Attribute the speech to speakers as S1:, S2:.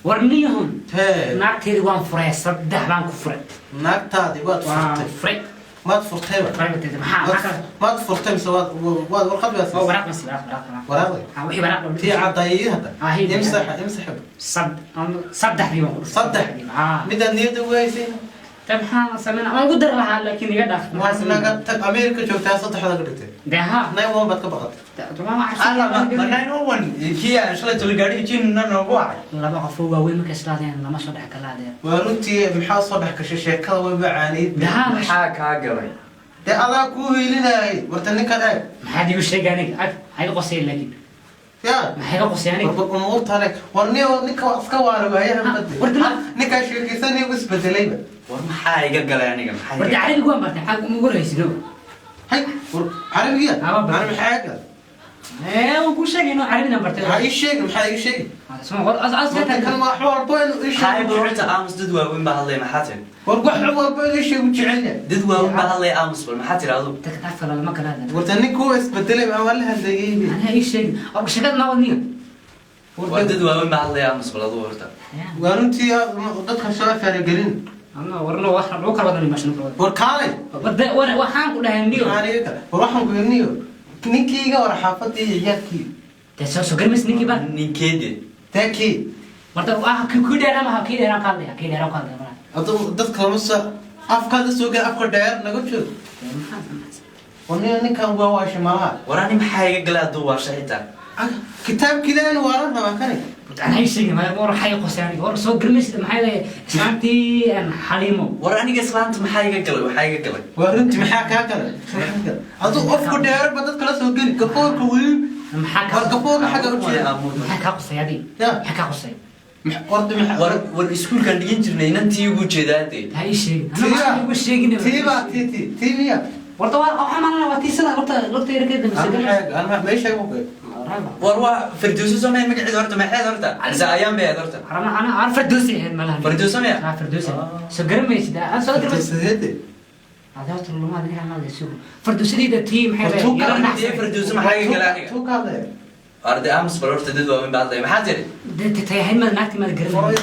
S1: ورنيهم
S2: هي
S1: ناقتي وان فري صدح بان كفر
S2: naagtaadi waad furtay
S1: فري
S2: maad furtayba
S1: فري maxaa
S2: maad furtay mise waad warqad baad
S1: oo
S2: siisay
S1: waraaq mas waraaq
S2: waraaqdi
S1: wixii waraaq
S2: tii cadayay hadda
S1: هي
S2: imsax
S1: صدح دي
S2: صدح midaan niyada weysay
S1: طيب ها سمعنا ما نقدر لها لكن يقدر
S2: ما سناga tag America joogtaa saddexda ka dhigtay
S1: ده ها
S2: nay waan bad ka baqatay
S1: تمام
S3: أنا ما ناين كيا شلون تلقى جين نروح
S1: لا بقى فوق وين ما كسلادين لما صدح كلادين
S2: waa runtii maxaa soo dhex gashay sheekada way macaaniid
S1: ده ها
S3: maxaa kaa galay
S2: dee adaa ku hiilinayay warta ninkan eeg
S1: ما حد يقول شيء قاني هاي قصير لكن
S2: yaa
S1: ما هي قصير يعني
S2: umuurtale war ninka iska waara waayahan badi ninkaa sheekaysanay u isbedelayba
S3: war maxaa iga galay aniga maxaa
S1: ورد علي الجوان برتاح حق مو قريش لو
S2: hay carabiga
S1: Aba,
S2: ana maxaa gal
S1: ايه وكل شيء انه عربنا برتاح
S2: maxaa ii sheeg maxaa ii sheeg
S1: اسمع غير اصلا
S2: kan waa xool boyn ii
S3: maxaa
S2: sheeg
S3: iga horta aamus dad waaweyn baa hadlay maxaa tiri
S2: war wax walba ii sheeg u jecelna
S3: dad waaweyn baa hadlay aamus bal maxaa tiri adu
S1: تكتعرف ولا ما كان هذا
S2: warta ninkuu isbedelay baa wala hadlayay
S1: انا اي شيء او شغل ما ودني
S3: war dad waaweyn baa hadlay aamus bal adu horta
S2: waa runtii dadka soo faragelin
S1: اما ورنا واحد لو كان بدل ماشي نقول
S2: war kaalay
S1: بدا waxaan ku dhahay niyo
S2: aniga war waxaan ku yirniyo ninkiyga war xaafadii ciyaarkii
S1: taasoo soo garmis ninki baan
S3: ninkeede
S2: taakii
S1: marta waxa ku dheeraa ma ki dheeraa ka leeyahay ki dheeraa ka leeyahay
S2: adoo dadka masa afkaada soo gal afka dheer naga joog وني كان جواش معاه
S3: وراني محايق قلا دوار شهيدا
S2: كتاب كذا ورانا ما كان
S1: أنا هاي الشيء ما مر حي قصير ور سو قرمش محايا سانتي أن حليمو
S3: وراني قسمانت محايق قلا وحايق قلا
S2: ورنت محاك هكذا أدو أفكر دير بدت كلا سو قل كفور كويل
S1: محاك
S2: كفور حاجة وشيء
S1: محاك قصير دي محاك قصير
S2: ورد محاك
S3: والسكول كان يجينا ينتي وجه ذاتي
S1: هاي الشيء أنا ما الشيء
S2: تيبا تيبيا
S1: ورطوا أنا واتيسنا قلت يركض
S2: أنا ما يشيء ممكن
S3: وروا فردوس زمان مقعد ورته ما حد ورته على أيام بيد ورته
S1: أنا عارف فردوسي هاد مالها
S3: فردوس ما
S1: عارف فردوسي سو قرمش ده أنا سو قرمش
S2: هذا
S1: هذا والله ما أدري ما أدري شو فردوسي ده تيم حاجة
S3: فردوس محايق قلا
S2: شو كذا
S3: أرد أمس بلورت ددوا من بعد ما حد
S1: ده تتهيأ ما نعتمد قرمش